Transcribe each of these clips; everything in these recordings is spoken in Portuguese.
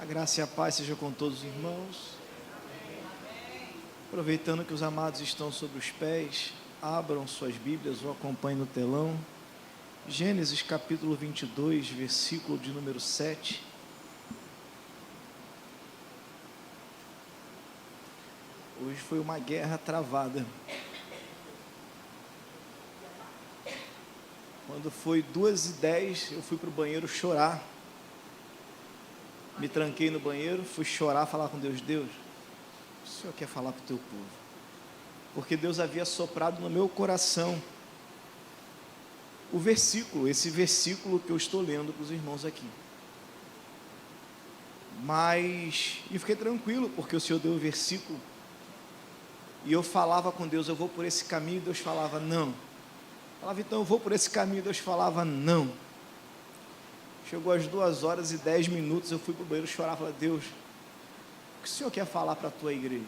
A graça e a paz seja com todos os irmãos. Aproveitando que os amados estão sobre os pés, abram suas Bíblias ou acompanhem no telão. Gênesis capítulo 22, versículo de número 7. Hoje foi uma guerra travada. Quando foi 2h10, eu fui para o banheiro chorar. Me tranquei no banheiro, fui chorar, falar com Deus. Deus, o Senhor quer falar para o teu povo? Porque Deus havia soprado no meu coração esse versículo que eu estou lendo para os irmãos aqui. E fiquei tranquilo, porque o Senhor deu o versículo, e eu falava com Deus, eu vou por esse caminho, Deus falava, não. Falava, então eu vou por esse caminho, Deus falava, não. Chegou às 2h10, eu fui para o banheiro chorar, falei, Deus, o que o Senhor quer falar para a tua igreja?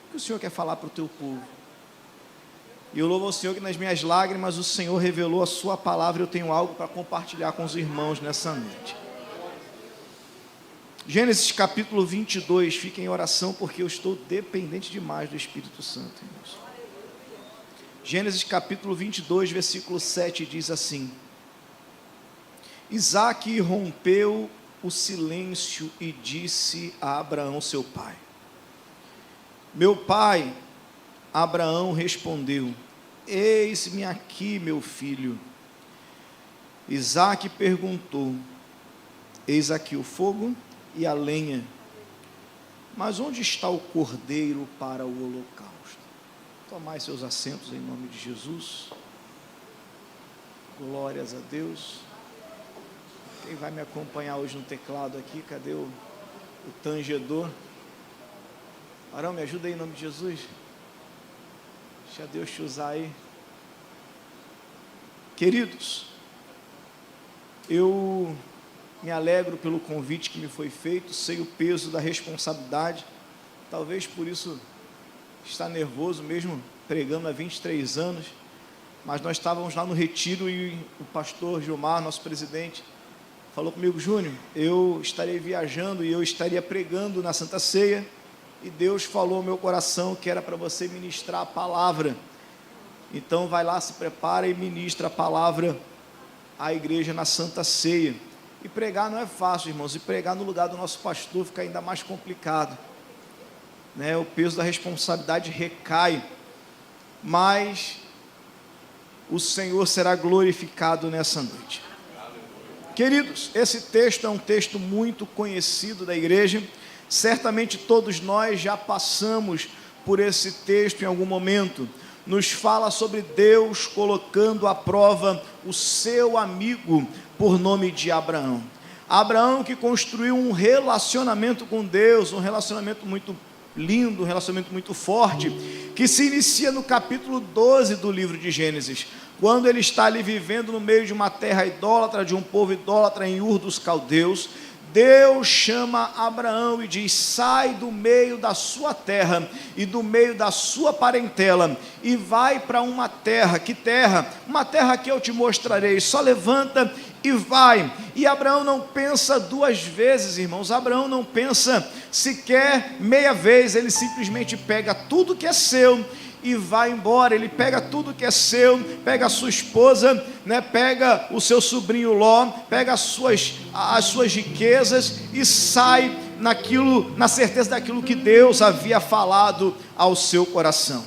O que o Senhor quer falar para o teu povo? E eu louvo ao Senhor que nas minhas lágrimas o Senhor revelou a sua palavra, e eu tenho algo para compartilhar com os irmãos nessa noite. Gênesis capítulo 22, fiquem em oração, porque eu estou dependente demais do Espírito Santo, irmãos. Gênesis capítulo 22, versículo 7 diz assim: Isaque rompeu o silêncio e disse a Abraão, seu pai. Meu pai, Abraão respondeu, eis-me aqui, meu filho. Isaque perguntou, eis aqui o fogo e a lenha, mas onde está o cordeiro para o holocausto? Tomai seus assentos em nome de Jesus. Glórias a Deus. Quem vai me acompanhar hoje no teclado aqui? Cadê o tangedor? Arão, me ajuda aí em nome de Jesus. Deixa Deus te usar aí. Queridos, eu me alegro pelo convite que me foi feito, sei o peso da responsabilidade, talvez por isso está nervoso mesmo, pregando há 23 anos, mas nós estávamos lá no retiro e o pastor Gilmar, nosso presidente, falou comigo, Júnior, eu estarei viajando e eu estaria pregando na Santa Ceia, e Deus falou ao meu coração que era para você ministrar a palavra, então vai lá, se prepara e ministra a palavra à igreja na Santa Ceia. E pregar não é fácil, irmãos, e pregar no lugar do nosso pastor fica ainda mais complicado, né? O peso da responsabilidade recai, mas o Senhor será glorificado nessa noite. Queridos, esse texto é um texto muito conhecido da igreja, certamente todos nós já passamos por esse texto em algum momento. Nos fala sobre Deus colocando à prova o seu amigo por nome de Abraão. Abraão que construiu um relacionamento com Deus, um relacionamento muito lindo, um relacionamento muito forte, que se inicia no capítulo 12 do livro de Gênesis, quando ele está ali vivendo no meio de uma terra idólatra, de um povo idólatra em Ur dos Caldeus. Deus chama Abraão e diz, sai do meio da sua terra e do meio da sua parentela e vai para uma terra, que terra? Uma terra que eu te mostrarei, só levanta e vai. E Abraão não pensa duas vezes, irmãos, Abraão não pensa sequer meia vez, ele simplesmente pega tudo que é seu e vai embora. Ele pega tudo que é seu, pega a sua esposa, né, pega o seu sobrinho Ló, pega as suas riquezas e sai na certeza daquilo que Deus havia falado ao seu coração.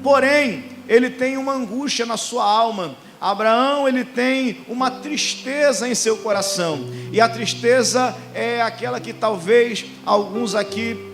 Porém, ele tem uma angústia na sua alma. Abraão, ele tem uma tristeza em seu coração, e a tristeza é aquela que talvez alguns aqui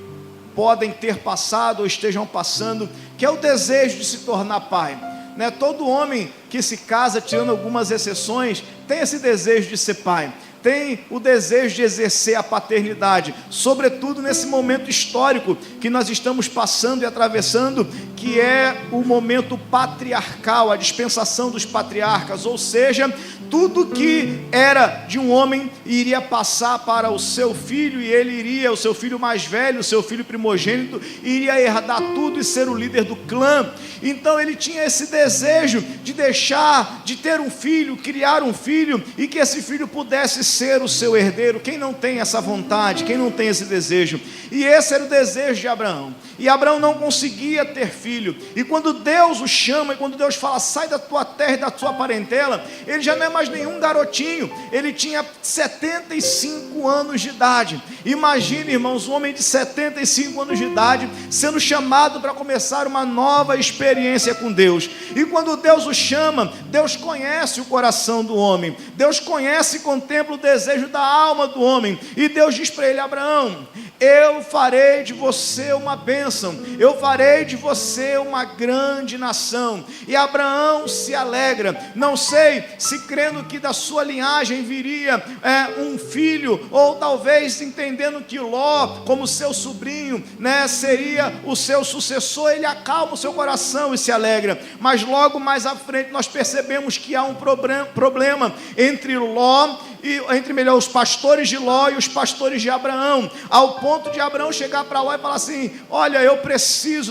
podem ter passado ou estejam passando, que é o desejo de se tornar pai, né? Todo homem que se casa, tirando algumas exceções, tem esse desejo de ser pai, tem o desejo de exercer a paternidade, sobretudo nesse momento histórico que nós estamos passando e atravessando, que é o momento patriarcal, a dispensação dos patriarcas, ou seja, tudo que era de um homem iria passar para o seu filho, e ele iria, o seu filho mais velho, o seu filho primogênito, iria herdar tudo e ser o líder do clã. Então ele tinha esse desejo de deixar, de ter um filho, criar um filho, e que esse filho pudesse ser o seu herdeiro. Quem não tem essa vontade, quem não tem esse desejo? E esse era o desejo de Abraão, e Abraão não conseguia ter filho, e quando Deus o chama, e quando Deus fala, sai da tua terra e da tua parentela, ele já não é mais nenhum garotinho, ele tinha 75 anos de idade. Imagine, irmãos, um homem de 75 anos de idade, sendo chamado para começar uma nova experiência com Deus. E quando Deus o chama, Deus conhece o coração do homem, Deus conhece e contempla o desejo da alma do homem, e Deus diz para ele: Abraão, eu farei de você uma bênção, eu farei de você uma grande nação. E Abraão se alegra, não sei se crendo que da sua linhagem viria um filho, ou talvez entendendo que Ló, como seu sobrinho, seria o seu sucessor. Ele acalma o seu coração e se alegra. Mas logo mais à frente nós percebemos que há um problema entre Ló os pastores de Ló e os pastores de Abraão, ao ponto de Abraão chegar para Ló e falar assim: olha,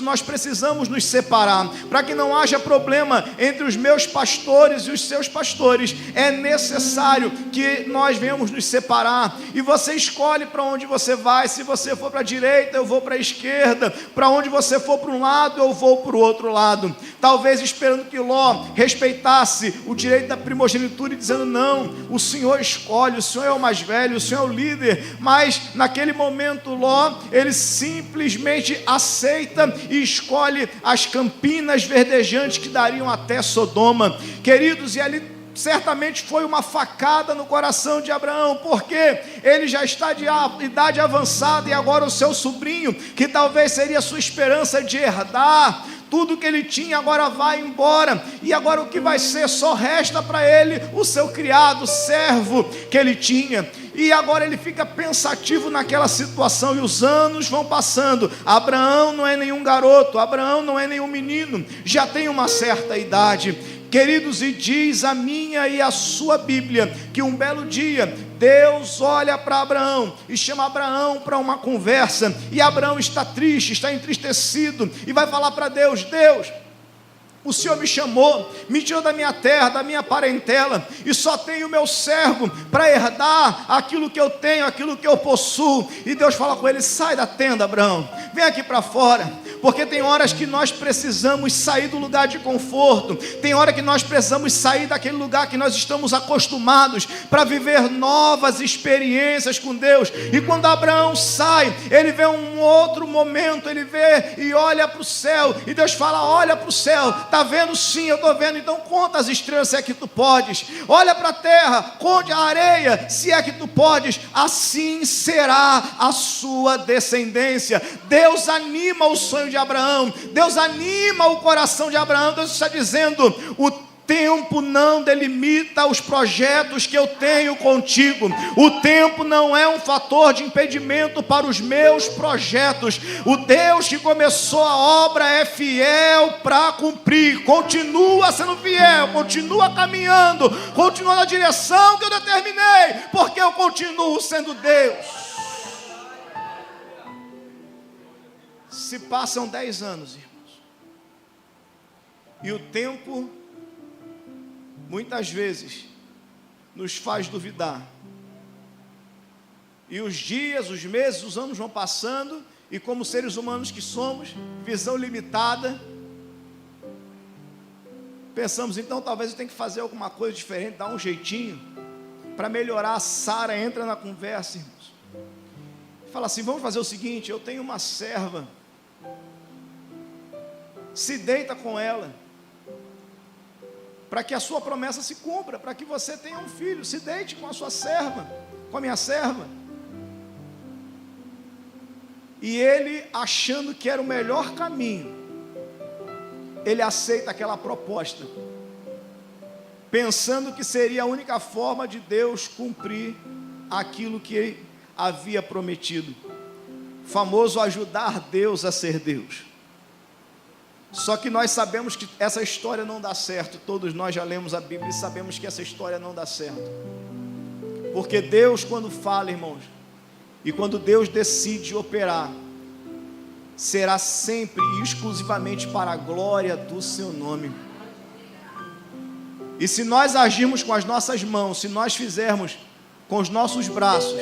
nós precisamos nos separar, para que não haja problema entre os meus pastores e os seus pastores, é necessário que nós venhamos nos separar, e você escolhe para onde você vai. Se você for para a direita, eu vou para a esquerda, para onde você for para um lado, eu vou para o outro lado. Talvez esperando que Ló respeitasse o direito da primogenitura, e dizendo: não, o Senhor escolhe, o Senhor é o mais velho, o Senhor é o líder. Mas naquele momento Ló, ele simplesmente aceita e escolhe as campinas verdejantes que dariam até Sodoma, queridos. E ali certamente foi uma facada no coração de Abraão, porque ele já está de idade avançada, e agora o seu sobrinho, que talvez seria a sua esperança de herdar tudo que ele tinha, agora vai embora, e agora o que vai ser? Só resta para ele o seu criado, servo que ele tinha. E agora ele fica pensativo naquela situação, e os anos vão passando. Abraão não é nenhum garoto, Abraão não é nenhum menino, já tem uma certa idade, queridos. E diz a minha e a sua Bíblia que um belo dia Deus olha para Abraão e chama Abraão para uma conversa, e Abraão está triste, está entristecido, e vai falar para Deus: Deus, o Senhor me chamou, me tirou da minha terra, da minha parentela, e só tenho o meu servo para herdar aquilo que eu tenho, aquilo que eu possuo. E Deus fala com ele: sai da tenda, Abraão, vem aqui para fora, porque tem horas que nós precisamos sair do lugar de conforto, tem hora que nós precisamos sair daquele lugar que nós estamos acostumados, para viver novas experiências com Deus. E quando Abraão sai, ele vê um outro momento, ele vê e olha para o céu, e Deus fala: olha para o céu, está vendo? Sim, eu estou vendo. Então conta as estrelas, se é que tu podes. Olha para a terra, conte a areia, se é que tu podes. Assim será a sua descendência. Deus anima o sonho de Abraão, Deus anima o coração de Abraão. Deus está dizendo: o tempo não delimita os projetos que eu tenho contigo. O tempo não é um fator de impedimento para os meus projetos. O Deus que começou a obra é fiel para cumprir. Continua sendo fiel, continua caminhando, continua na direção que eu determinei, porque eu continuo sendo Deus. Se passam 10 anos, irmãos, e o tempo muitas vezes nos faz duvidar, e os dias, os meses, os anos vão passando, e como seres humanos que somos, visão limitada, pensamos: então talvez eu tenha que fazer alguma coisa diferente, dar um jeitinho para melhorar. A Sara entra na conversa, irmãos, fala assim: vamos fazer o seguinte, eu tenho uma serva, se deita com ela, para que a sua promessa se cumpra, para que você tenha um filho. Se deite com a sua serva, com a minha serva. E ele, achando que era o melhor caminho, ele aceita aquela proposta, pensando que seria a única forma de Deus cumprir aquilo que havia prometido. Famoso ajudar Deus a ser Deus. Só que nós sabemos que essa história não dá certo. Todos nós já lemos a Bíblia e sabemos que essa história não dá certo. Porque Deus, quando fala, irmãos, e quando Deus decide operar, será sempre e exclusivamente para a glória do seu nome. E se nós agirmos com as nossas mãos, se nós fizermos com os nossos braços,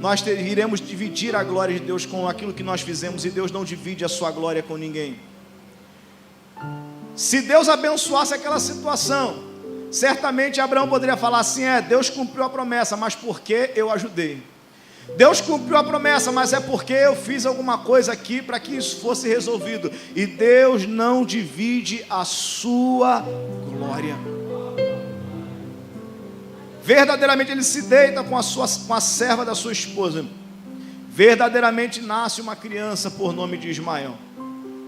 nós iremos dividir a glória de Deus com aquilo que nós fizemos, e Deus não divide a sua glória com ninguém. Se Deus abençoasse aquela situação, certamente Abraão poderia falar assim: Deus cumpriu a promessa, mas porque eu ajudei. Deus cumpriu a promessa, mas é porque eu fiz alguma coisa aqui para que isso fosse resolvido. E Deus não divide a sua glória. Verdadeiramente ele se deita com a serva da sua esposa. Verdadeiramente nasce uma criança por nome de Ismael,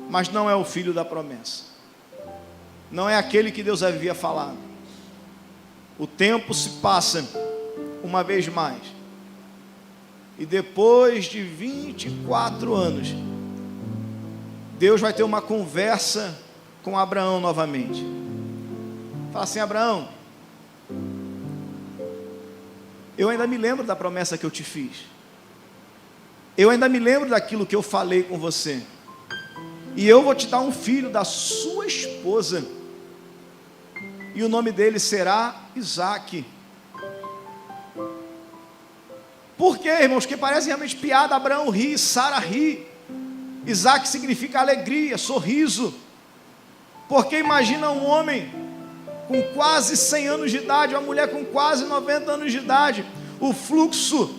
mas não é o filho da promessa, não é aquele que Deus havia falado. O tempo se passa uma vez mais, e depois de 24 anos, Deus vai ter uma conversa com Abraão novamente. Fala assim: Abraão, eu ainda me lembro da promessa que eu te fiz. Eu ainda me lembro daquilo que eu falei com você. E eu vou te dar um filho da sua esposa, e o nome dele será Isaque. Por quê, irmãos? Que parece realmente piada. Abraão ri, Sara ri. Isaque significa alegria, sorriso. Porque imagina um homem com quase 100 anos de idade, uma mulher com quase 90 anos de idade, o fluxo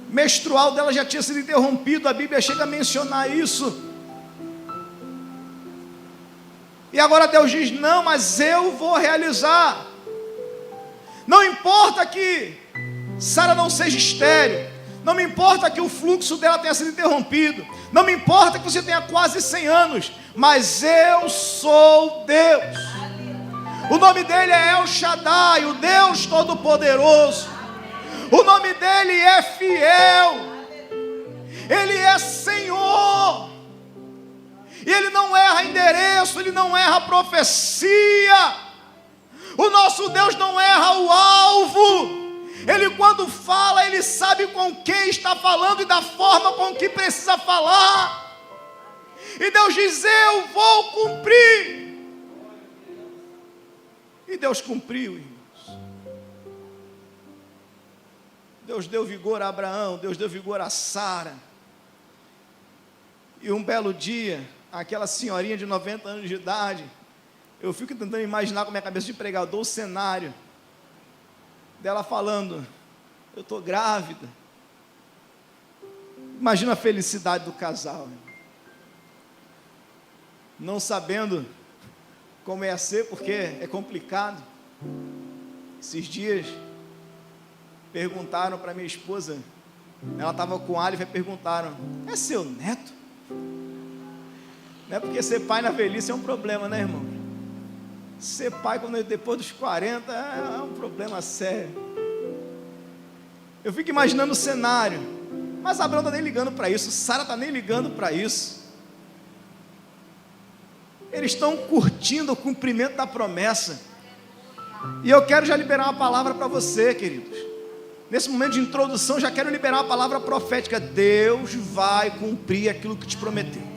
menstrual dela já tinha sido interrompido, a Bíblia chega a mencionar isso. E agora Deus diz: não, mas eu vou realizar. Não importa que Sara não seja estéril, não me importa que o fluxo dela tenha sido interrompido, não me importa que você tenha quase 100 anos, mas eu sou Deus. O nome dele é El Shaddai, o Deus Todo-Poderoso. O nome dele é fiel, ele é Senhor, e ele não erra endereço, ele não erra profecia. O nosso Deus não erra o alvo. Ele, quando fala, ele sabe com quem está falando e da forma com que precisa falar. E Deus diz: eu vou cumprir. E Deus cumpriu, irmãos. Deus deu vigor a Abraão, Deus deu vigor a Sara. E um belo dia, aquela senhorinha de 90 anos de idade, eu fico tentando imaginar com a minha cabeça de pregador o cenário dela falando: eu estou grávida. Imagina a felicidade do casal, não sabendo como ia ser, porque é complicado. Esses dias perguntaram para minha esposa, ela estava com o Alive, e perguntaram: é seu neto? Não é porque ser pai na velhice é um problema, né, irmão? Ser pai depois dos 40 é um problema sério. Eu fico imaginando o cenário, mas Abraão está nem ligando para isso, Sara está nem ligando para isso. Eles estão curtindo o cumprimento da promessa. E eu quero já liberar uma palavra para você, queridos. Nesse momento de introdução, já quero liberar uma palavra profética. Deus vai cumprir aquilo que te prometeu.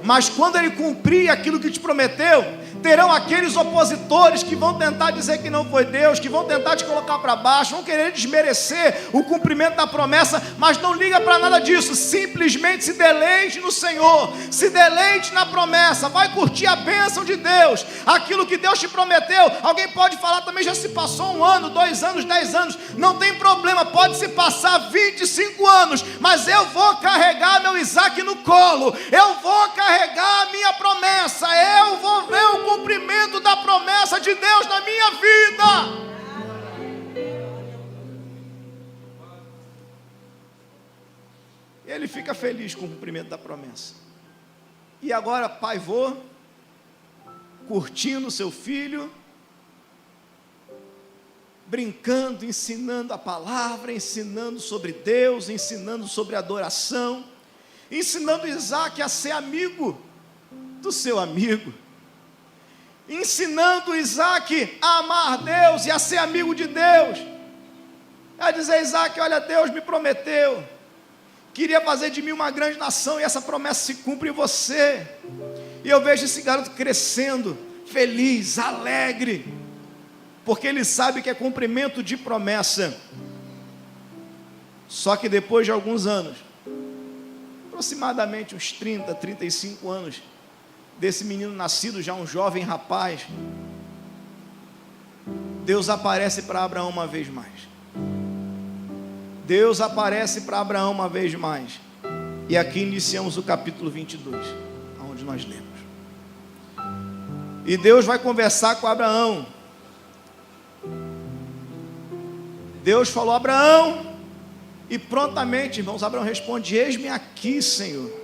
Mas quando Ele cumprir aquilo que te prometeu, terão aqueles opositores que vão tentar dizer que não foi Deus, que vão tentar te colocar para baixo, vão querer desmerecer o cumprimento da promessa, mas não liga para nada disso. Simplesmente se deleite no Senhor, se deleite na promessa, vai curtir a bênção de Deus, aquilo que Deus te prometeu. Alguém pode falar também: já se passou 1 ano, 2 anos, 10 anos, não tem problema, pode se passar 25 anos, mas eu vou carregar meu Isaque no colo, eu vou carregar a minha promessa, eu vou ver o cumprimento da promessa de Deus na minha vida. Ele fica feliz com o cumprimento da promessa. E agora, pai, vô, curtindo seu filho, brincando, ensinando a palavra, ensinando sobre Deus, ensinando sobre adoração, ensinando Isaque a ser amigo do seu amigo, ensinando Isaac a amar Deus e a ser amigo de Deus, a dizer: Isaac, olha, Deus me prometeu, queria fazer de mim uma grande nação, e essa promessa se cumpre em você. E eu vejo esse garoto crescendo, feliz, alegre, porque ele sabe que é cumprimento de promessa. Só que depois de alguns anos, aproximadamente uns 30, 35 anos, desse menino nascido já um jovem rapaz, Deus aparece para Abraão uma vez mais. Deus aparece para Abraão uma vez mais. E aqui iniciamos o capítulo 22, onde nós lemos. E Deus vai conversar com Abraão. Deus falou: Abraão, e prontamente, irmãos, Abraão responde: eis-me aqui, Senhor.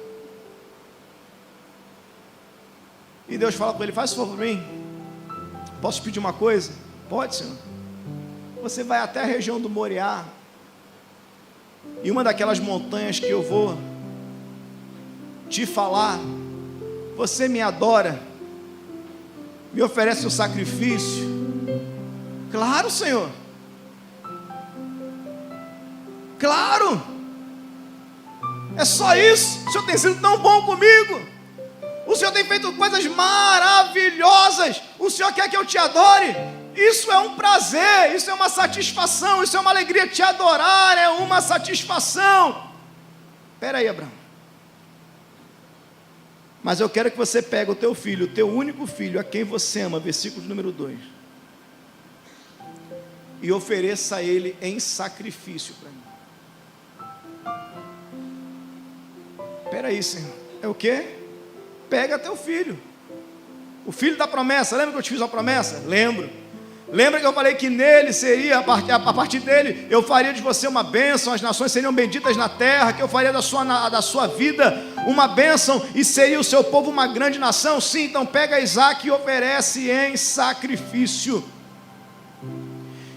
E Deus fala com ele: faz favor para mim, posso pedir uma coisa? Pode, Senhor. Você vai até a região do Moriá, e uma daquelas montanhas que eu vou te falar, você me adora, me oferece um sacrifício. Claro, Senhor. Claro. É só isso. O Senhor tem sido tão bom comigo. O Senhor tem feito coisas maravilhosas. O Senhor quer que eu te adore. Isso é um prazer, isso é uma satisfação, isso é uma alegria. Te adorar é uma satisfação. Espera aí, Abraão. Mas eu quero que você pegue o teu filho, o teu único filho, a quem você ama, versículo número 2, e ofereça ele em sacrifício para mim. Espera aí, Senhor. É o quê? Pega teu filho, o filho da promessa. Lembra que eu te fiz uma promessa? Lembro. Lembra que eu falei que nele seria, a partir dele, eu faria de você uma bênção, as nações seriam benditas na terra, que eu faria da sua vida uma bênção, e seria o seu povo uma grande nação? Sim, então pega Isaac e oferece em sacrifício.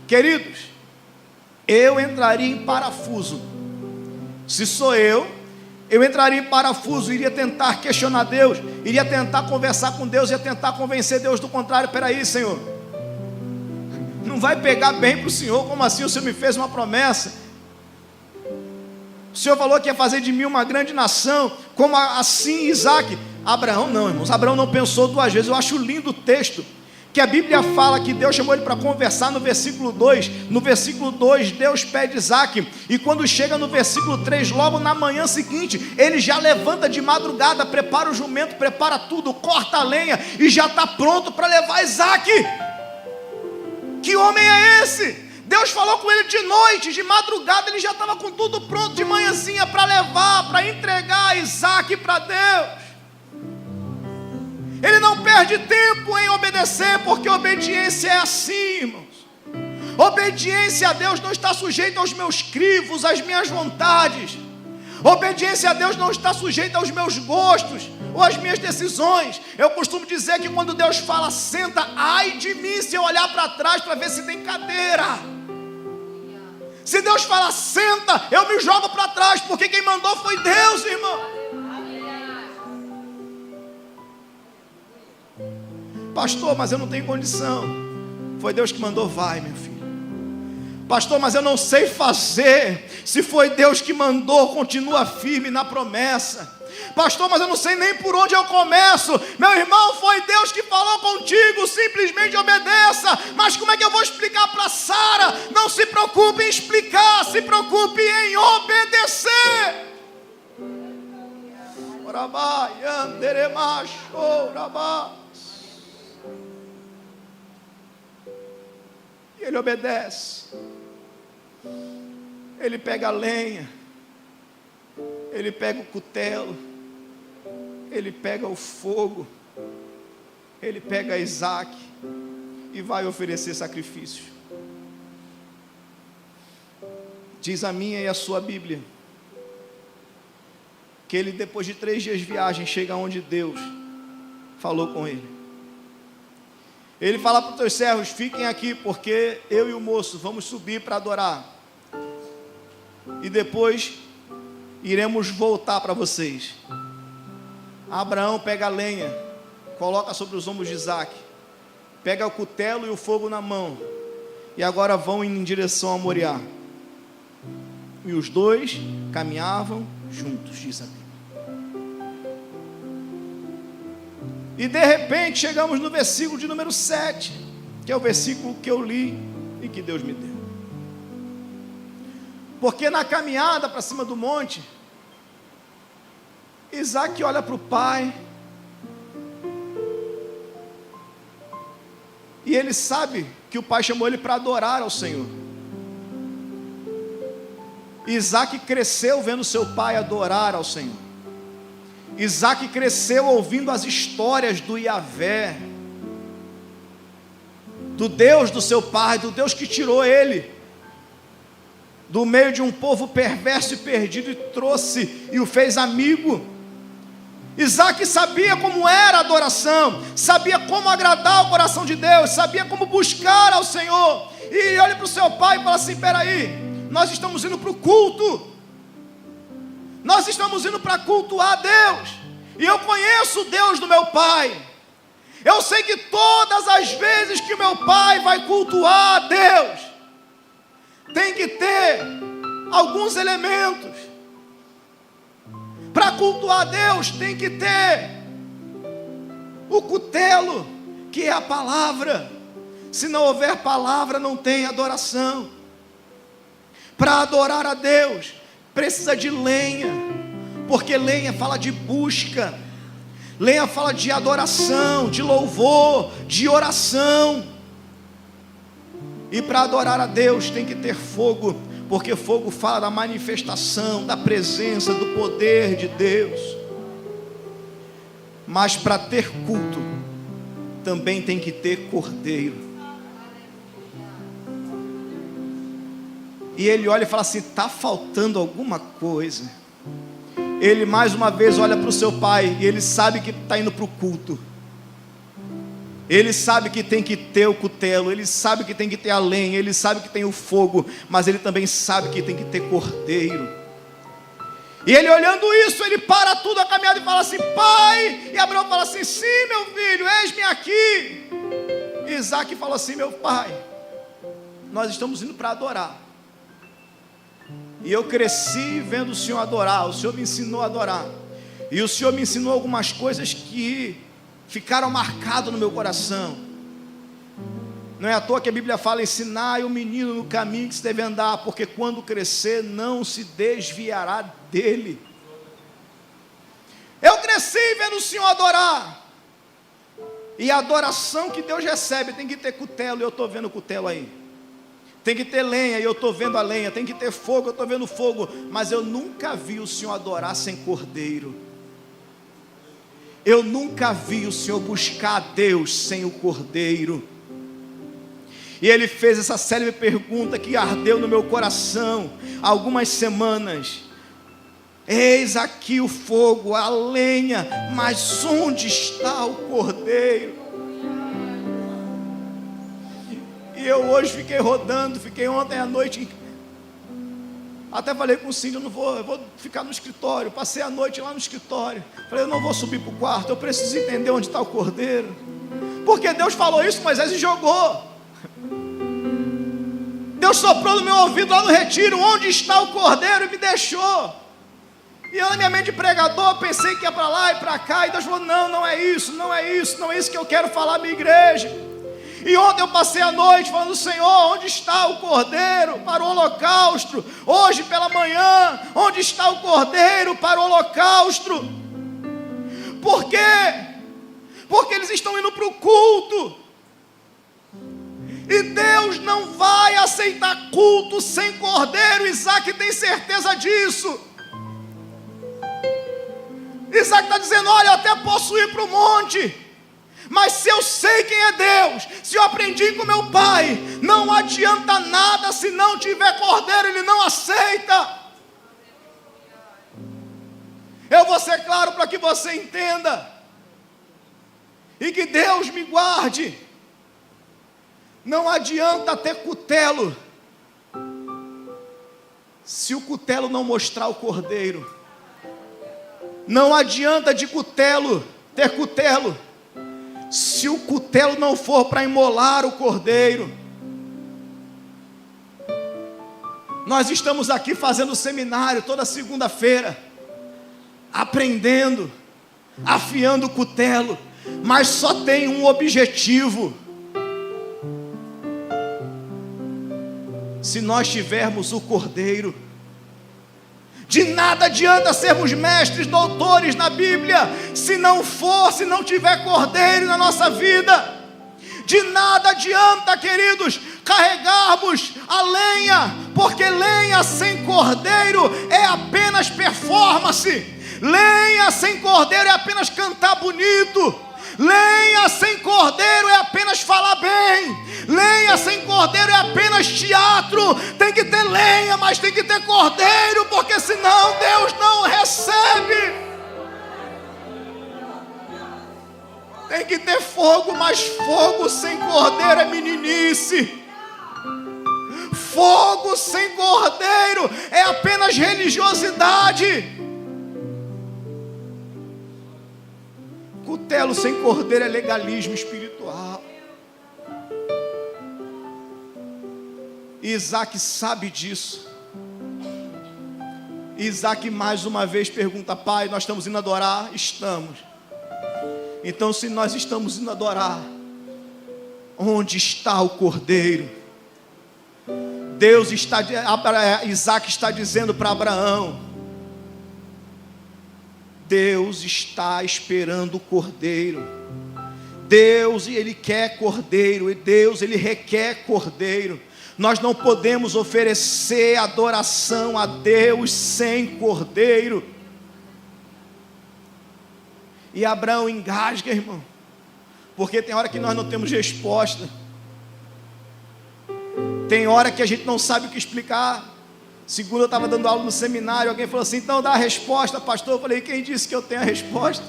Queridos, eu entraria em parafuso. Se sou eu entraria em parafuso, iria tentar questionar Deus, iria tentar conversar com Deus, ia tentar convencer Deus do contrário. Peraí, Senhor, não vai pegar bem para o Senhor. Como assim? O Senhor me fez uma promessa, o Senhor falou que ia fazer de mim uma grande nação. Como assim, Isaac? Abraão não, irmãos, Abraão não pensou duas vezes. Eu acho lindo o texto, que a Bíblia fala que Deus chamou ele para conversar no versículo 2, no versículo 2 Deus pede Isaac, e quando chega no versículo 3, logo na manhã seguinte, ele já levanta de madrugada, prepara o jumento, prepara tudo, corta a lenha, e já está pronto para levar Isaac. Que homem é esse? Deus falou com ele de noite, de madrugada ele já estava com tudo pronto de manhãzinha para levar, para entregar Isaac para Deus. Ele não perde tempo em obedecer, porque obediência é assim, irmãos. Obediência a Deus não está sujeita aos meus crivos, às minhas vontades. Obediência a Deus não está sujeita aos meus gostos ou às minhas decisões. Eu costumo dizer que quando Deus fala senta, ai de mim se eu olhar para trás para ver se tem cadeira. Se Deus fala senta, eu me jogo para trás, porque quem mandou foi Deus, irmão. Pastor, mas eu não tenho condição. Foi Deus que mandou, vai, meu filho. Pastor, mas eu não sei fazer. Se foi Deus que mandou, continua firme na promessa. Pastor, mas eu não sei nem por onde eu começo. Meu irmão, foi Deus que falou contigo, simplesmente obedeça. Mas como é que eu vou explicar para Sara? Não se preocupe em explicar, se preocupe em obedecer. Orabá, yanderema, chorabá. Ele obedece, ele pega a lenha, ele pega o cutelo, ele pega o fogo, ele pega Isaac e vai oferecer sacrifício. Diz a minha e a sua Bíblia que ele, depois de 3 dias de viagem, chega onde Deus falou com ele. Ele fala para os teus servos: fiquem aqui, porque eu e o moço vamos subir para adorar, e depois iremos voltar para vocês. Abraão pega a lenha, coloca sobre os ombros de Isaque, pega o cutelo e o fogo na mão, e agora vão em direção a Moriá. E os dois caminhavam juntos, diz a Bíblia. E de repente chegamos no versículo de número 7, que é o versículo que eu li e que Deus me deu. Porque na caminhada para cima do monte, Isaque olha para o pai, e ele sabe que o pai chamou ele para adorar ao Senhor. Isaque cresceu vendo seu pai adorar ao Senhor. Isaque cresceu ouvindo as histórias do Yahvé, do Deus do seu pai, do Deus que tirou ele do meio de um povo perverso e perdido e trouxe e o fez amigo. Isaque sabia como era a adoração, sabia como agradar o coração de Deus, sabia como buscar ao Senhor. E olha para o seu pai e fala assim: peraí, nós estamos indo para o culto, nós estamos indo para cultuar a Deus, e eu conheço o Deus do meu pai. Eu sei que todas as vezes que o meu pai vai cultuar a Deus, tem que ter alguns elementos. Para cultuar a Deus tem que ter o cutelo, que é a palavra. Se não houver palavra, não tem adoração. Para adorar a Deus, precisa de lenha, porque lenha fala de busca, lenha fala de adoração, de louvor, de oração. E para adorar a Deus tem que ter fogo, porque fogo fala da manifestação, da presença, do poder de Deus. Mas para ter culto, também tem que ter cordeiro. E ele olha e fala assim: está faltando alguma coisa. Ele mais uma vez olha para o seu pai, e ele sabe que está indo para o culto. Ele sabe que tem que ter o cutelo, ele sabe que tem que ter a lenha, ele sabe que tem o fogo, mas ele também sabe que tem que ter cordeiro. E ele olhando isso, ele para tudo a caminhada e fala assim: pai. E Abraão fala assim: sim, meu filho, eis-me aqui. E Isaque falou assim: meu pai, nós estamos indo para adorar, e eu cresci vendo o Senhor adorar, o Senhor me ensinou a adorar, e o Senhor me ensinou algumas coisas que ficaram marcadas no meu coração. Não é à toa que a Bíblia fala: ensinai o menino no caminho que se deve andar, porque quando crescer não se desviará dele. Eu cresci vendo o Senhor adorar, e a adoração que Deus recebe tem que ter cutelo, e eu estou vendo o cutelo aí. Tem que ter lenha, e eu estou vendo a lenha. Tem que ter fogo, eu estou vendo fogo. Mas eu nunca vi o Senhor adorar sem cordeiro. Eu nunca vi o Senhor buscar a Deus sem o cordeiro. E ele fez essa célebre pergunta que ardeu no meu coração há algumas semanas: eis aqui o fogo, a lenha, mas onde está o cordeiro? E eu hoje fiquei rodando, fiquei ontem à noite, até falei com o Cíndio: eu vou ficar no escritório. Passei a noite lá no escritório, falei: eu não vou subir para o quarto, eu preciso entender onde está o cordeiro, porque Deus falou isso, Moisés, e jogou. Deus soprou no meu ouvido lá no retiro: onde está o cordeiro? E me deixou. E eu, na minha mente de pregador, pensei que ia para lá e para cá, e Deus falou: não, não é isso, não é isso, não é isso que eu quero falar à minha igreja. E ontem eu passei a noite falando: Senhor, onde está o cordeiro para o holocausto? Hoje pela manhã, onde está o cordeiro para o holocausto? Por quê? Porque eles estão indo para o culto, e Deus não vai aceitar culto sem cordeiro. Isaque tem certeza disso. Isaque está dizendo: olha, eu até posso ir para o monte, mas se eu sei quem é Deus, se eu aprendi com meu pai, não adianta nada se não tiver cordeiro, ele não aceita. Eu vou ser claro para que você entenda, e que Deus me guarde. Não adianta ter cutelo, se o cutelo não mostrar o cordeiro. Não adianta de cutelo, ter cutelo, se o cutelo não for para imolar o cordeiro. Nós estamos aqui fazendo seminário toda segunda-feira, aprendendo, afiando o cutelo, mas só tem um objetivo. Se nós tivermos o cordeiro, de nada adianta sermos mestres, doutores na Bíblia, se não tiver cordeiro na nossa vida. De nada adianta, queridos, carregarmos a lenha, porque lenha sem cordeiro é apenas performance. Lenha sem cordeiro é apenas cantar bonito. Lenha sem cordeiro é apenas falar bem. Lenha sem cordeiro é apenas teatro. Tem que ter lenha, mas tem que ter cordeiro, porque senão Deus não recebe. Tem que ter fogo, mas fogo sem cordeiro é meninice. Fogo sem cordeiro é apenas religiosidade. Cutelo sem cordeiro é legalismo espiritual. Isaac sabe disso. Isaac mais uma vez pergunta: pai, nós estamos indo adorar? Estamos. Então, se nós estamos indo adorar, onde está o cordeiro? Isaac está dizendo para Abraão: Deus está esperando o cordeiro. Deus, Ele quer cordeiro, e Deus, Ele requer cordeiro. Nós não podemos oferecer adoração a Deus sem cordeiro. E Abraão engasga, irmão, porque tem hora que nós não temos resposta. Tem hora que a gente não sabe o que explicar. Segundo eu estava dando aula no seminário, alguém falou assim: então dá a resposta, pastor. Eu falei: quem disse que eu tenho a resposta?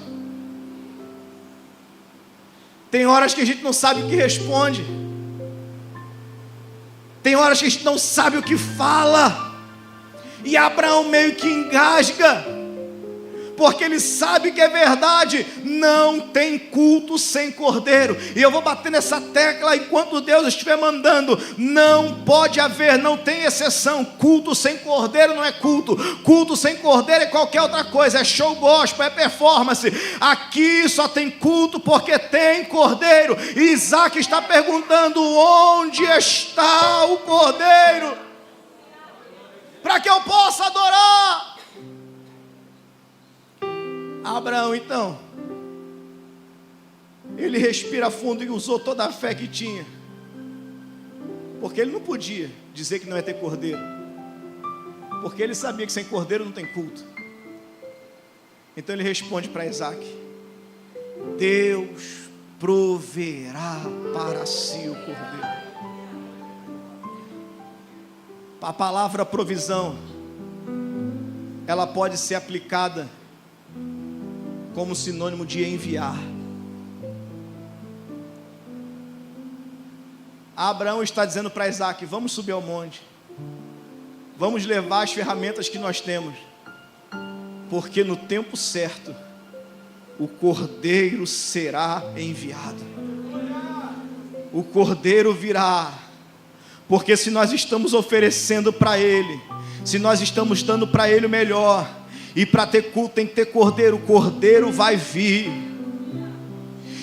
Tem horas que a gente não sabe o que responde. Tem horas que a gente não sabe o que fala. E Abraão meio que engasga, porque ele sabe que é verdade. Não tem culto sem cordeiro. E eu vou bater nessa tecla enquanto Deus estiver mandando. Não pode haver, não tem exceção. Culto sem cordeiro não é culto. Culto sem cordeiro é qualquer outra coisa. É show gospel, é performance. Aqui só tem culto porque tem cordeiro. E Isaac está perguntando: onde está o cordeiro? Para que eu possa adorar. Abraão, então, ele respira fundo e usou toda a fé que tinha, porque ele não podia dizer que não ia ter cordeiro, porque ele sabia que sem cordeiro não tem culto. Então ele responde para Isaac: Deus proverá para si o cordeiro. A palavra provisão, ela pode ser aplicada como sinônimo de enviar. Abraão está dizendo para Isaac: vamos subir ao monte, vamos levar as ferramentas que nós temos, porque no tempo certo o cordeiro será enviado. O cordeiro virá, porque se nós estamos oferecendo para ele, se nós estamos dando para ele o melhor, e para ter culto tem que ter cordeiro. O cordeiro vai vir.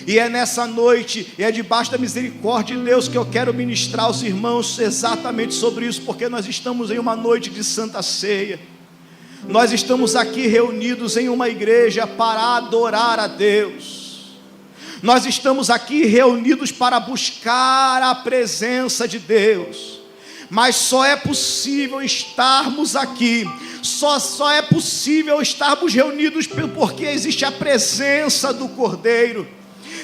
E é nessa noite, e é debaixo da misericórdia de Deus que eu quero ministrar aos irmãos exatamente sobre isso, porque nós estamos em uma noite de Santa Ceia. Nós estamos aqui reunidos em uma igreja para adorar a Deus. Nós estamos aqui reunidos para buscar a presença de Deus. Mas só é possível estarmos aqui, só é possível estarmos reunidos porque existe a presença do Cordeiro.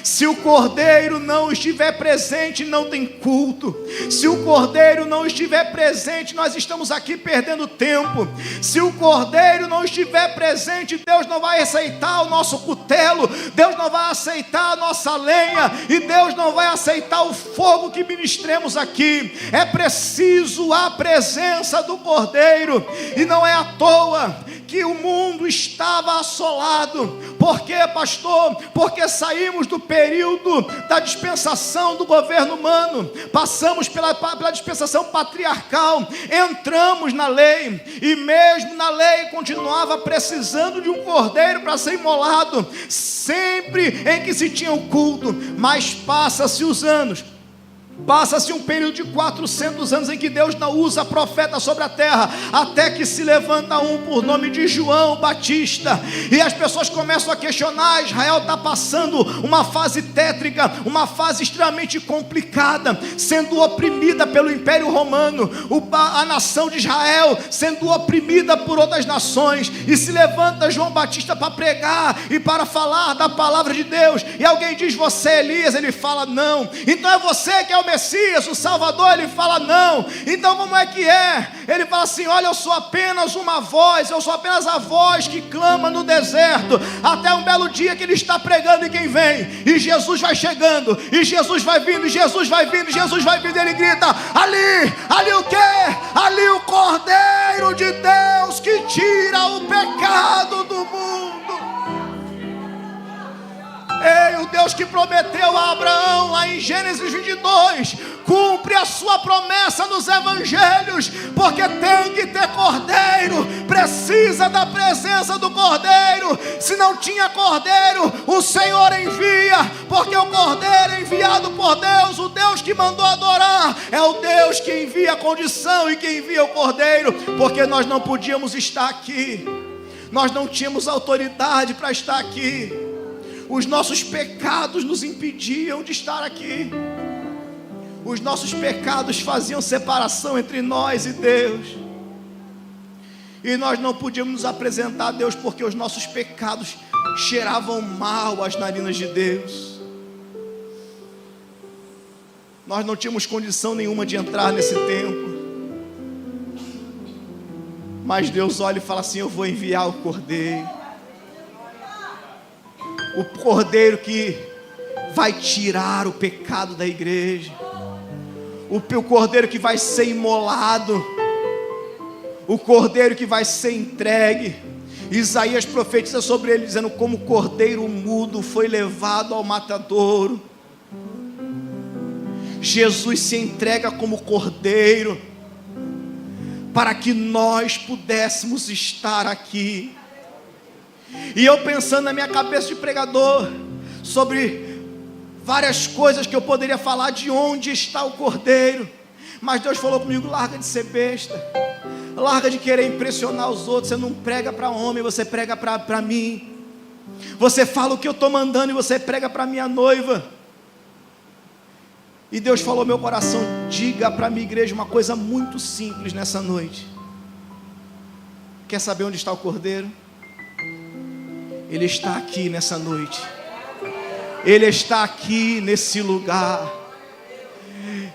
Se o Cordeiro não estiver presente, não tem culto. Se o Cordeiro não estiver presente, nós estamos aqui perdendo tempo. Se o Cordeiro não estiver presente, Deus não vai aceitar o nosso cutelo, Deus não vai aceitar a nossa lenha, e Deus não vai aceitar o fogo que ministremos aqui. É preciso a presença do Cordeiro, e não é à toa que o mundo estava assolado. Por quê, pastor? Porque saímos do período da dispensação do governo humano, passamos pela dispensação patriarcal, entramos na lei, e mesmo na lei continuava precisando de um cordeiro para ser imolado, sempre em que se tinha o culto. Mas passa-se os anos, passa-se um período de 400 anos em que Deus não usa profeta sobre a terra, até que se levanta um por nome de João Batista, e as pessoas começam a questionar. Israel está passando uma fase tétrica, uma fase extremamente complicada, sendo oprimida pelo Império Romano, a nação de Israel sendo oprimida por outras nações, e se levanta João Batista para pregar e para falar da palavra de Deus, e alguém diz: você é Elias? Ele fala: não. Então é você que é o Messias, o Salvador? Ele fala: não. Então como é que é? Ele fala assim: olha, eu sou apenas uma voz, eu sou apenas a voz que clama no deserto. Até um belo dia que ele está pregando, e quem vem? E Jesus vai chegando, e Jesus vai vindo, e Jesus vai vindo, e Jesus vai vindo, e ele grita: ali o quê? Ali o Cordeiro de Deus que tira o pecado do mundo. Ei, o Deus que prometeu a Abraão lá em Gênesis 22, cumpre a sua promessa nos evangelhos, porque tem que ter cordeiro, precisa da presença do cordeiro. Se não tinha cordeiro, o Senhor envia, porque o cordeiro é enviado por Deus, o Deus que mandou adorar, é o Deus que envia a condição e que envia o cordeiro, porque nós não podíamos estar aqui, nós não tínhamos autoridade para estar aqui. Os nossos pecados nos impediam de estar aqui. Os nossos pecados faziam separação entre nós e Deus. E nós não podíamos nos apresentar a Deus, porque os nossos pecados cheiravam mal às narinas de Deus. Nós não tínhamos condição nenhuma de entrar nesse templo. Mas Deus olha e fala assim: eu vou enviar o Cordeiro. O Cordeiro que vai tirar o pecado da igreja, o Cordeiro que vai ser imolado, o Cordeiro que vai ser entregue. Isaías profetiza sobre ele, dizendo: como o cordeiro mudo foi levado ao matadouro, Jesus se entrega como cordeiro, para que nós pudéssemos estar aqui. E eu pensando na minha cabeça de pregador, sobre várias coisas que eu poderia falar, de onde está o cordeiro. Mas Deus falou comigo: larga de ser besta, larga de querer impressionar os outros. Você não prega para homem, você prega para mim. Você fala o que eu estou mandando e você prega para minha noiva. E Deus falou ao meu coração: diga para a minha igreja uma coisa muito simples nessa noite. Quer saber onde está o cordeiro? Ele está aqui nessa noite. Ele está aqui nesse lugar.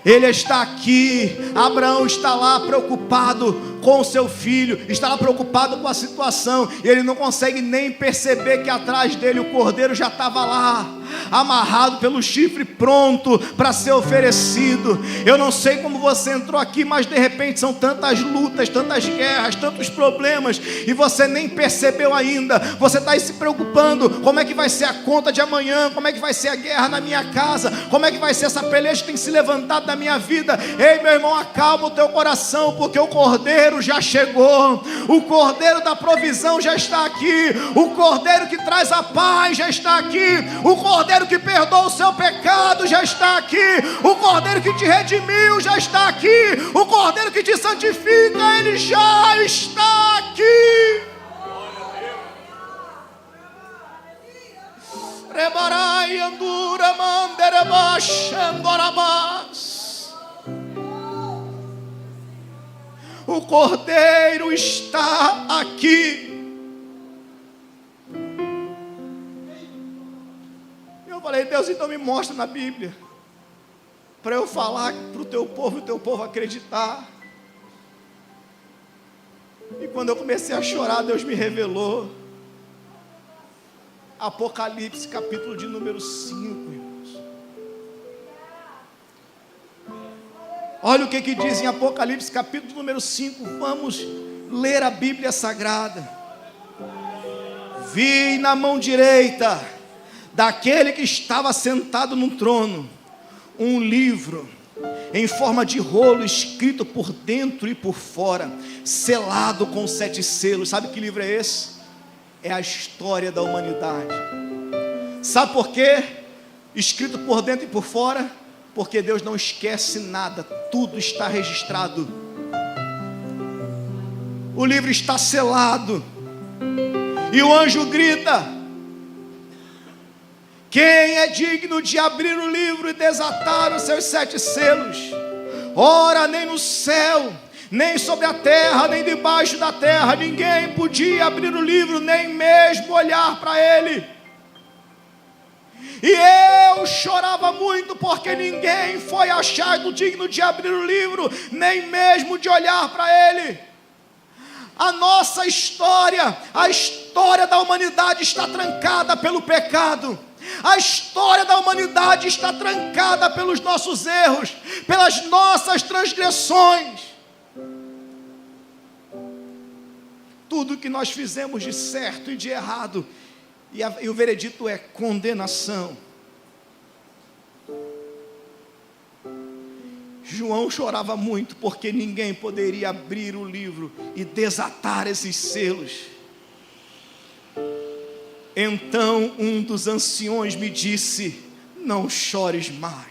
Ele está aqui. Abraão está lá preocupado com o seu filho, está lá preocupado com a situação, e ele não consegue nem perceber que atrás dele o cordeiro já estava lá, amarrado pelo chifre, pronto para ser oferecido. Eu não sei como você entrou aqui, mas de repente são tantas lutas, tantas guerras, tantos problemas, e você nem percebeu ainda. Você está aí se preocupando: como é que vai ser a conta de amanhã? Como é que vai ser a guerra na minha casa? Como é que vai ser essa peleja que tem se levantado na minha vida? Ei, meu irmão, acalma o teu coração, porque o cordeiro já chegou. O cordeiro da provisão já está aqui. O cordeiro que traz a paz já está aqui. O cordeiro que perdoa o seu pecado já está aqui. O cordeiro que te redimiu já está aqui. O cordeiro que te santifica, ele já está aqui. Rebarai andura mandereba xandorabás. O cordeiro está aqui. Eu falei: Deus, então me mostra na Bíblia, para eu falar para o teu povo, e o teu povo acreditar. E quando eu comecei a chorar, Deus me revelou Apocalipse, capítulo de número 5, irmãos. Olha o que diz em Apocalipse, capítulo número 5. Vamos ler a Bíblia Sagrada. Vi na mão direita daquele que estava sentado no trono um livro em forma de rolo, escrito por dentro e por fora, selado com 7 selos. Sabe que livro é esse? É a história da humanidade. Sabe por quê? Escrito por dentro e por fora? Porque Deus não esquece nada, tudo está registrado. O livro está selado. E o anjo grita: quem é digno de abrir o livro e desatar os seus 7 selos? Ora, nem no céu, nem sobre a terra, nem debaixo da terra, ninguém podia abrir o livro, nem mesmo olhar para ele. E eu chorava muito, porque ninguém foi achado digno de abrir o livro, nem mesmo de olhar para ele. A nossa história, a história da humanidade está trancada pelo pecado. A história da humanidade está trancada pelos nossos erros, pelas nossas transgressões. Tudo que nós fizemos de certo e de errado, e o veredito é condenação. João chorava muito, porque ninguém poderia abrir o livro e desatar esses selos. Então um dos anciões me disse: não chores mais.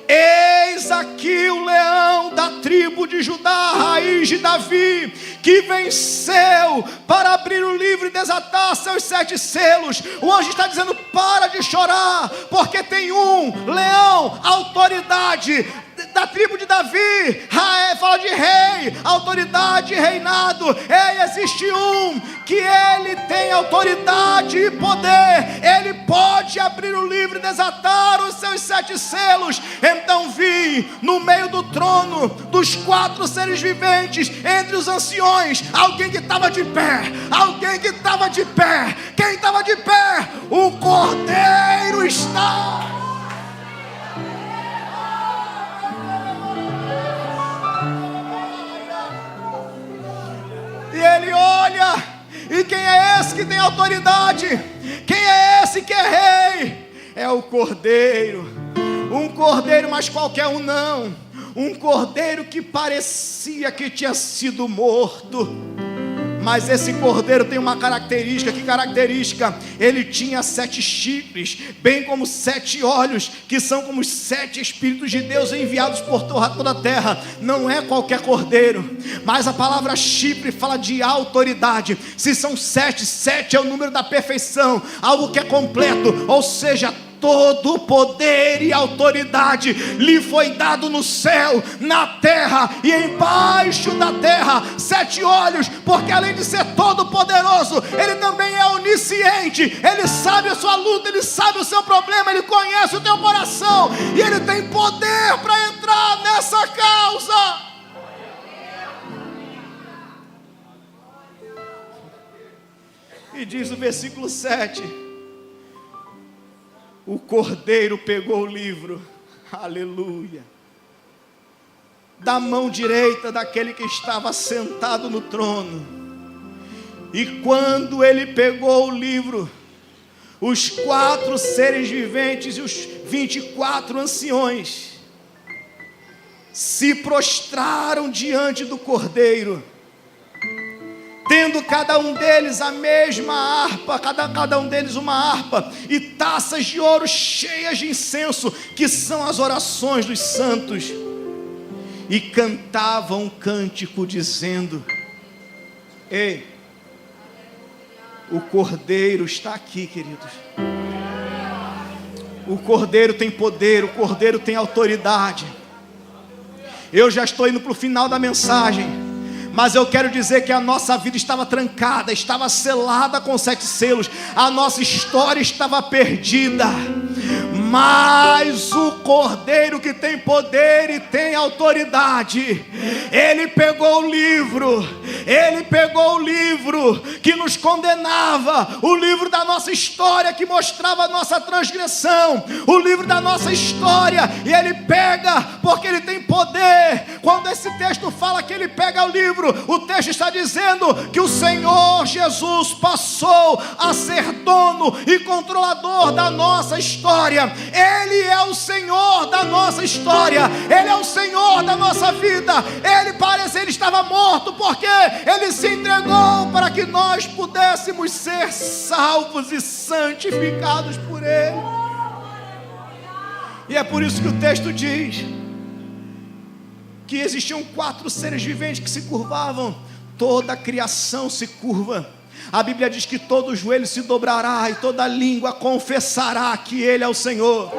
Eis aqui o leão da tribo de Judá, raiz de Davi, que venceu para abrir o livro e desatar seus 7 selos. O anjo está dizendo: para de chorar, porque tem um leão, autoridade da tribo de Davi, fala de rei, autoridade e reinado. Ei, existe um que ele tem autoridade e poder, ele pode abrir o livro e desatar os seus 7 selos. Então vi no meio do trono, dos 4 seres viventes, entre os anciões, alguém que estava de pé, alguém que estava de pé. Quem estava de pé? O Cordeiro está. E ele olha, e quem é esse que tem autoridade? Quem é esse que é rei? É o Cordeiro. Um cordeiro, mas qualquer um não. Um cordeiro que parecia que tinha sido morto. Mas esse cordeiro tem uma característica. Que característica? Ele tinha 7 chifres, bem como 7 olhos, que são como os 7 Espíritos de Deus enviados por toda a terra. Não é qualquer cordeiro, mas a palavra chifre fala de autoridade. Se são 7, 7 é o número da perfeição, algo que é completo, ou seja, todo poder e autoridade lhe foi dado no céu, na terra e embaixo da terra. 7 olhos, porque além de ser todo poderoso, ele também é onisciente. Ele sabe a sua luta, ele sabe o seu problema, ele conhece o teu coração, e ele tem poder para entrar nessa causa. E diz o versículo 7: o Cordeiro pegou o livro, aleluia, da mão direita daquele que estava sentado no trono. E quando ele pegou o livro, os 4 seres viventes e os 24 anciões se prostraram diante do Cordeiro, tendo cada um deles a mesma harpa, cada um deles uma harpa, e taças de ouro cheias de incenso, que são as orações dos santos, e cantavam um cântico dizendo: ei, o Cordeiro está aqui, queridos. O Cordeiro tem poder, o Cordeiro tem autoridade. Eu já estou indo para o final da mensagem, mas eu quero dizer que a nossa vida estava trancada, estava selada com 7 selos. A nossa história estava perdida, Mas o Cordeiro que tem poder e tem autoridade, ele pegou o livro que nos condenava, o livro da nossa história que mostrava a nossa transgressão, o livro da nossa história, e ele pega, porque ele tem poder. Quando esse texto fala que ele pega o livro, o texto está dizendo que o Senhor Jesus passou a ser dono e controlador da nossa história. Ele é o Senhor da nossa história, ele é o Senhor da nossa vida. Ele estava morto porque ele se entregou para que nós pudéssemos ser salvos e santificados por ele. E é por isso que o texto diz que existiam 4 seres viventes que se curvavam. Toda a criação se curva. A Bíblia diz que todo joelho se dobrará e toda língua confessará que ele é o Senhor.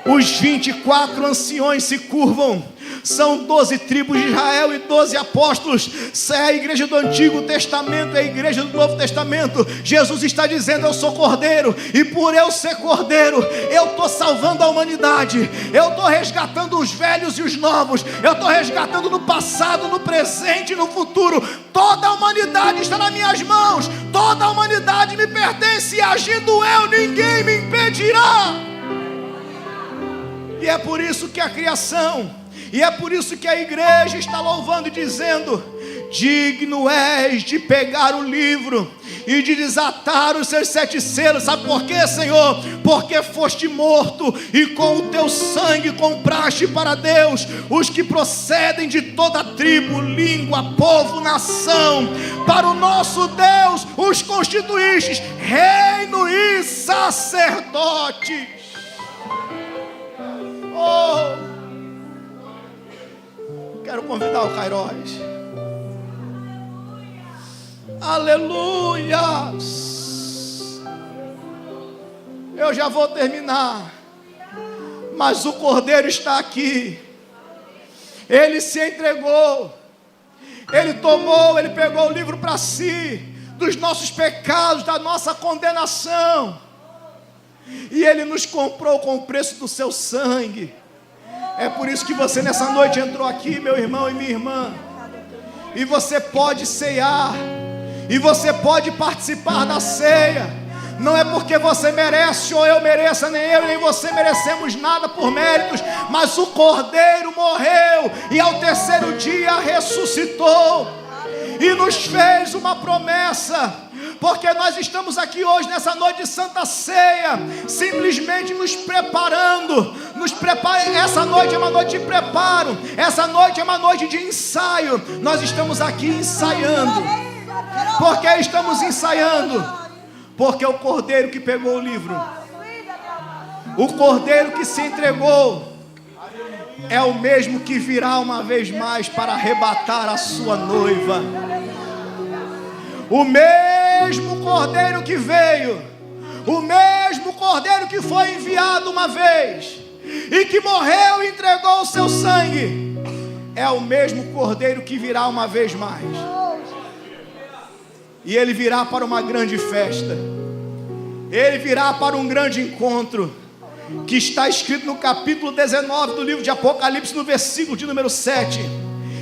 Os 24 anciões se curvam. São 12 tribos de Israel e 12 apóstolos. É a igreja do Antigo Testamento, é a igreja do Novo Testamento. Jesus está dizendo: eu sou cordeiro, e por eu ser cordeiro, eu estou salvando a humanidade. Eu estou resgatando os velhos e os novos. Eu estou resgatando no passado, no presente e no futuro. Toda a humanidade está nas minhas mãos. Toda a humanidade me pertence, e agindo eu, ninguém me impedirá. E é por isso que a criação, e é por isso que a igreja está louvando e dizendo: digno és de pegar o livro e de desatar os seus 7 selos. Sabe por quê, Senhor? Porque foste morto e com o teu sangue compraste para Deus os que procedem de toda tribo, língua, povo, nação. Para o nosso Deus os constituístes reino e sacerdotes. Quero convidar o Kairos. Aleluia. Eu já vou terminar, mas o Cordeiro está aqui. Ele se entregou. Ele pegou o livro para si, dos nossos pecados, da nossa condenação. E ele nos comprou com o preço do seu sangue. É por isso que você nessa noite entrou aqui, meu irmão e minha irmã. E você pode ceiar, e você pode participar da ceia. Não é porque você merece ou eu mereça, nem eu nem você merecemos nada por méritos, mas o Cordeiro morreu e ao terceiro dia ressuscitou e nos fez uma promessa. Porque nós estamos aqui hoje, nessa noite de Santa Ceia, simplesmente nos preparando. Essa noite é uma noite de preparo. Essa noite é uma noite de ensaio. Nós estamos aqui ensaiando. Por que estamos ensaiando? Porque o Cordeiro que pegou o livro, o Cordeiro que se entregou, é o mesmo que virá uma vez mais para arrebatar a sua noiva. O mesmo Cordeiro que veio, o mesmo Cordeiro que foi enviado uma vez e que morreu e entregou o seu sangue, é o mesmo Cordeiro que virá uma vez mais. E ele virá para uma grande festa. Ele virá para um grande encontro, que está escrito no capítulo 19 do livro de Apocalipse, no versículo de número 7.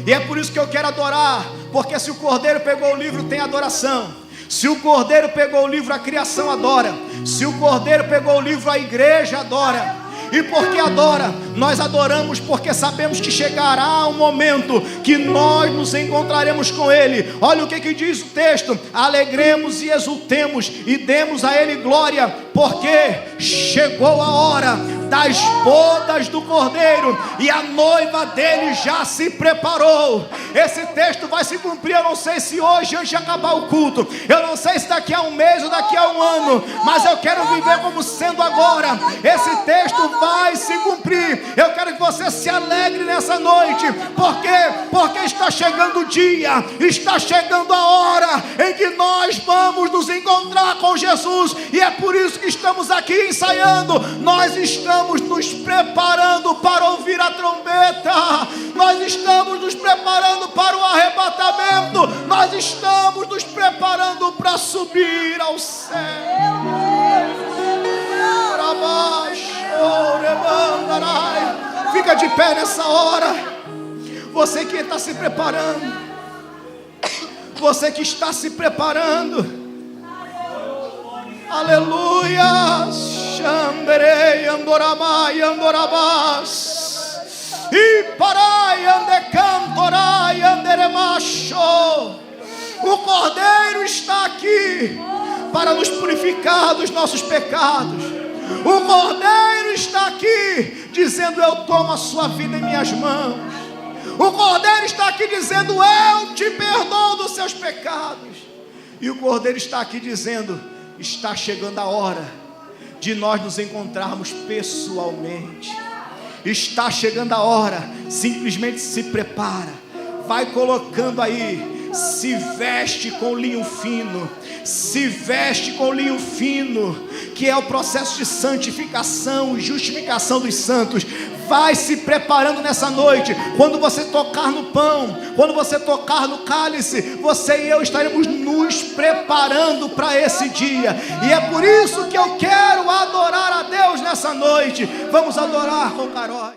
E é por isso que eu quero adorar, porque se o Cordeiro pegou o livro, tem adoração. Se o Cordeiro pegou o livro, a criação adora. Se o Cordeiro pegou o livro, a igreja adora. E porque adora? Nós adoramos porque sabemos que chegará um momento que nós nos encontraremos com Ele. Olha o que diz o texto: alegremos e exultemos e demos a Ele glória, porque chegou a hora das bodas do Cordeiro e a noiva dele já se preparou. Esse texto vai se cumprir, eu não sei se hoje, antes de acabar o culto, eu não sei se daqui a um mês ou daqui a um ano, mas eu quero viver como sendo agora. Esse texto vai se cumprir. Eu quero que você se alegre nessa noite. Por quê? Porque está chegando o dia, está chegando a hora em que nós vamos nos encontrar com Jesus, e é por isso que estamos aqui ensaiando. Nós estamos nos preparando para ouvir a trombeta, nós estamos nos preparando para o arrebatamento, nós estamos nos preparando para subir ao céu. Para baixo. Fica de pé nessa hora. Você que está se preparando. Você que está se preparando. Aleluia. Xamberei andoramai andorabás. E parai andecantorai anderemacho. O Cordeiro está aqui para nos purificar dos nossos pecados. O Cordeiro está aqui dizendo: eu tomo a sua vida em minhas mãos. O Cordeiro está aqui dizendo: eu te perdoo dos seus pecados. E o Cordeiro está aqui dizendo: está chegando a hora de nós nos encontrarmos pessoalmente. Está chegando a hora. Simplesmente se prepara. Vai colocando aí. Se veste com linho fino. Se veste com linho fino, que é o processo de santificação e justificação dos santos. Vai se preparando nessa noite. Quando você tocar no pão, quando você tocar no cálice, você e eu estaremos nos preparando para esse dia. E é por isso que eu quero adorar a Deus nessa noite. Vamos adorar com Carol.